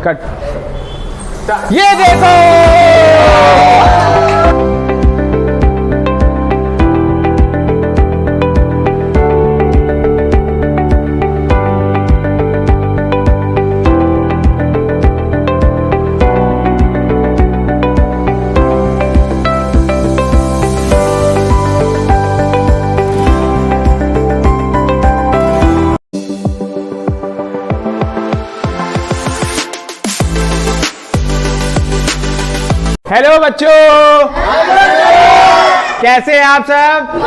Cut. ये देखो hello बच्चों, कैसे हैं आप सब?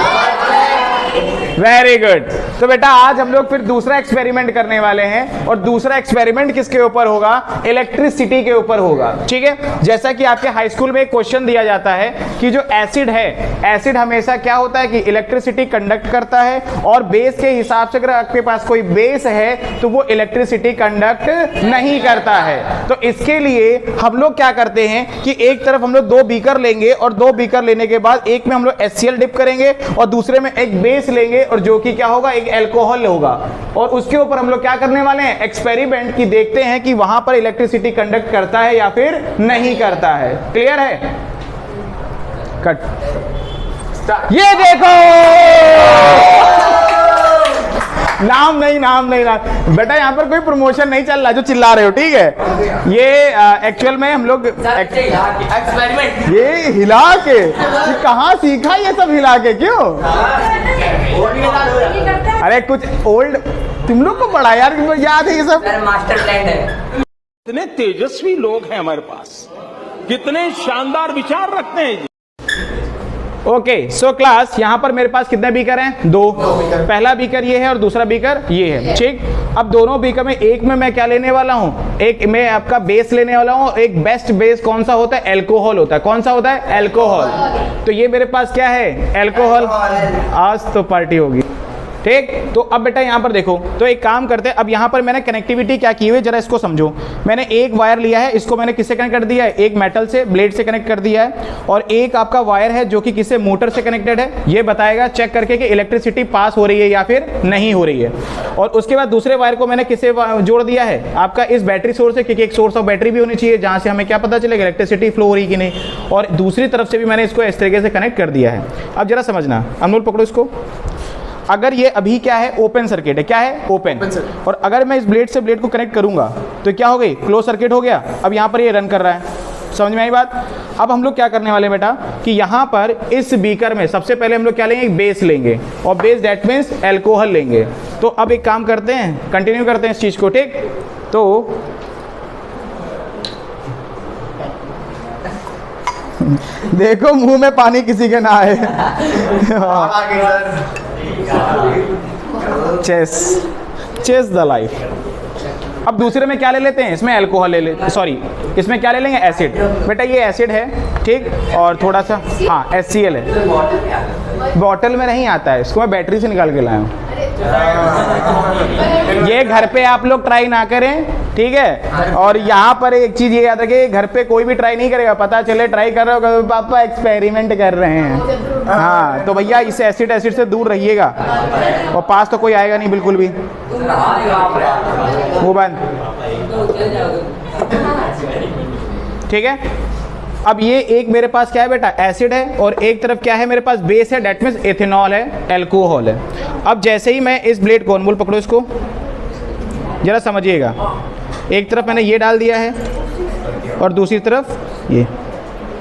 Very good. तो बेटा आज हम लोग फिर दूसरा एक्सपेरिमेंट करने वाले हैं और दूसरा एक्सपेरिमेंट किसके ऊपर होगा? इलेक्ट्रिसिटी के ऊपर होगा। ठीक है, जैसा कि आपके हाई स्कूल में एक क्वेश्चन दिया जाता है कि जो एसिड है, एसिड हमेशा क्या होता है कि इलेक्ट्रिसिटी कंडक्ट करता है और बेस के हिसाब से अगर आपके पास कोई बेस है तो वो इलेक्ट्रिसिटी कंडक्ट नहीं करता है। तो इसके लिए हम लोग क्या करते हैं कि एक तरफ हम लोग दो बीकर लेंगे और दो बीकर लेने के बाद एक में हम लोग HCl डिप करेंगे और दूसरे में एक बेस लेंगे और जो कि क्या होगा, एक अल्कोहल होगा। और उसके ऊपर हम लोग क्या करने वाले हैं? एक्सपेरिमेंट की देखते हैं कि वहां पर इलेक्ट्रिसिटी कंडक्ट करता है या फिर नहीं करता है। क्लियर है? कट। ये देखो नाम नहीं बेटा, यहाँ पर कोई प्रमोशन नहीं चल रहा जो चिल्ला रहे हो। ठीक है, ये एक्चुअल में हम लोग एक्सपेरिमेंट ये हिला के कहाँ सीखा ये सब हिला के? क्यों? अरे कुछ ओल्ड तुम लोग को बड़ा यार याद है ये सब? मास्टर प्लान है। कितने तेजस्वी लोग हैं हमारे पास, कितने शानदार विचार रखते हैं। ओके सो क्लास, यहां पर मेरे पास कितने बीकर हैं? दो पहला बीकर ये है और दूसरा बीकर ये है। ठीक, अब दोनों बीकर में एक में मैं क्या लेने वाला हूं? एक में आपका बेस लेने वाला हूं। एक बेस्ट बेस कौन सा होता है? अल्कोहल होता है। कौन सा होता है? अल्कोहल। तो ये मेरे पास क्या है? अल्कोहल। आज तो पार्टी होगी। ठीक, तो अब बेटा यहाँ पर देखो, तो एक काम करते हैं, अब यहाँ पर मैंने कनेक्टिविटी क्या की हुई है जरा इसको समझो। मैंने एक वायर लिया है, इसको मैंने किससे कनेक्ट कर दिया है? एक मेटल से, ब्लेड से कनेक्ट कर दिया है। और एक आपका वायर है जो कि किससे? मोटर से कनेक्टेड है। ये बताएगा चेक करके कि इलेक्ट्रिसिटी पास हो रही है या फिर नहीं हो रही है। और उसके बाद दूसरे वायर को मैंने किससे जोड़ दिया है? आपका इस बैटरी सोर्स से, क्योंकि एक सोर्स ऑफ बैटरी भी होनी चाहिए जहाँ से हमें क्या पता चलेगा इलेक्ट्रिसिटी फ्लो हो रही कि नहीं। और दूसरी तरफ से भी मैंने इसको इस तरीके से कनेक्ट कर दिया है। अब जरा समझना, अमोल पकड़ो इसको। अगर ये अभी क्या है? ओपन सर्किट है। क्या है? ओपन। और अगर मैं इस ब्लेड से ब्लेड को कनेक्ट करूंगा तो क्या हो गई? क्लोज सर्किट हो गया। अब यहाँ पर ये रन कर रहा है। समझ में आई बात? अब हम लोग क्या करने वाले बेटा कि यहाँ पर इस बीकर में सबसे पहले हम लोग क्या लेंगे? एक बेस लेंगे और बेस दैट मीन्स अल्कोहल लेंगे। तो अब एक काम करते हैं, कंटिन्यू करते हैं इस चीज़ को। ठीक, तो देखो मुंह में पानी किसी के ना आए। Chase the life. अब दूसरे में क्या ले लेते हैं? इसमें अल्कोहल ले लेते, सॉरी इसमें क्या ले लेंगे? एसिड। बेटा ये एसिड है, ठीक, और थोड़ा सा हाँ HCl है। बॉटल में नहीं आता है, इसको मैं बैटरी से निकाल के लाया हूँ। ये घर पे आप लोग ट्राई ना करें, ठीक है। और यहाँ पर एक चीज ये याद रखिए, घर पे कोई भी ट्राई नहीं करेगा, पता चले ट्राई कर रहे हो पापा एक्सपेरिमेंट कर रहे हैं। हाँ, तो भैया इस एसिड से दूर रहिएगा और पास तो कोई आएगा नहीं बिल्कुल भी। वो बंद, ठीक है। अब ये एक मेरे पास क्या है बेटा? एसिड है और एक तरफ क्या है मेरे पास? बेस है, डेट मीन्स एथेनॉल है, अल्कोहल है। अब जैसे ही मैं इस ब्लेड को, अनमोल पकड़ो इसको, जरा समझिएगा। एक तरफ मैंने ये डाल दिया है और दूसरी तरफ ये।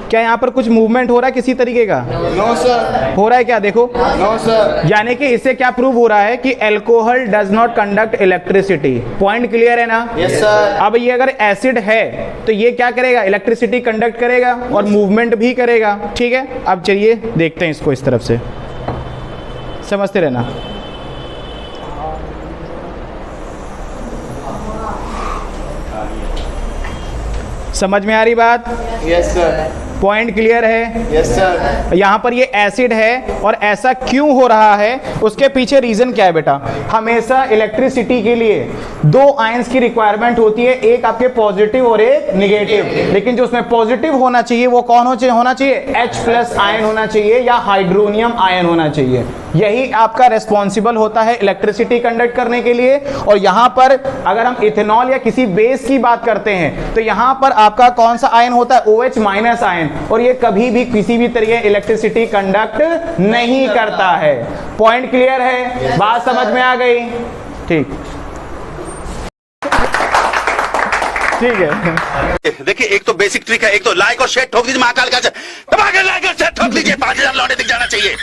क्या यहाँ पर कुछ मूवमेंट हो रहा है किसी तरीके का? No sir. हो रहा है क्या? देखो। No sir. यानी कि इससे क्या प्रूव हो रहा है कि alcohol does not conduct electricity. Point clear है ना? Yes sir. अब ये अगर एसिड है तो ये क्या करेगा? इलेक्ट्रिसिटी कंडक्ट करेगा और मूवमेंट भी करेगा। ठीक है, अब चलिए देखते हैं इसको इस तरफ से, समझते रहना। समझ में आ रही बात? Yes sir. पॉइंट क्लियर है? Yes sir. यहाँ पर ये एसिड है और ऐसा क्यों हो रहा है, उसके पीछे रीजन क्या है बेटा? हमेशा इलेक्ट्रिसिटी के लिए दो आयंस की रिक्वायरमेंट होती है, एक आपके पॉजिटिव और एक निगेटिव। लेकिन जो उसमें पॉजिटिव होना चाहिए वो कौन होना चाहिए? H+ आयन होना चाहिए या हाइड्रोनियम आयन होना चाहिए। यही आपका रेस्पॉन्सिबल होता है इलेक्ट्रिसिटी कंडक्ट करने के लिए। और यहां पर अगर हम इथेनॉल या किसी बेस की बात करते हैं तो यहां पर आपका कौन सा आयन होता है? OH- ion. और ये कभी भी किसी भी तरह इलेक्ट्रिसिटी कंडक्ट नहीं करता है। पॉइंट क्लियर है? बात समझ में आ गई? ठीक है। देखिए, एक तो बेसिक ट्रिक है, एक तो लाइक और शेयर ठोक दीजिए महाकाल का, दबा के लाइक और शेयर ठोक लीजिए, 5000 लौटे दिख जाना चाहिए।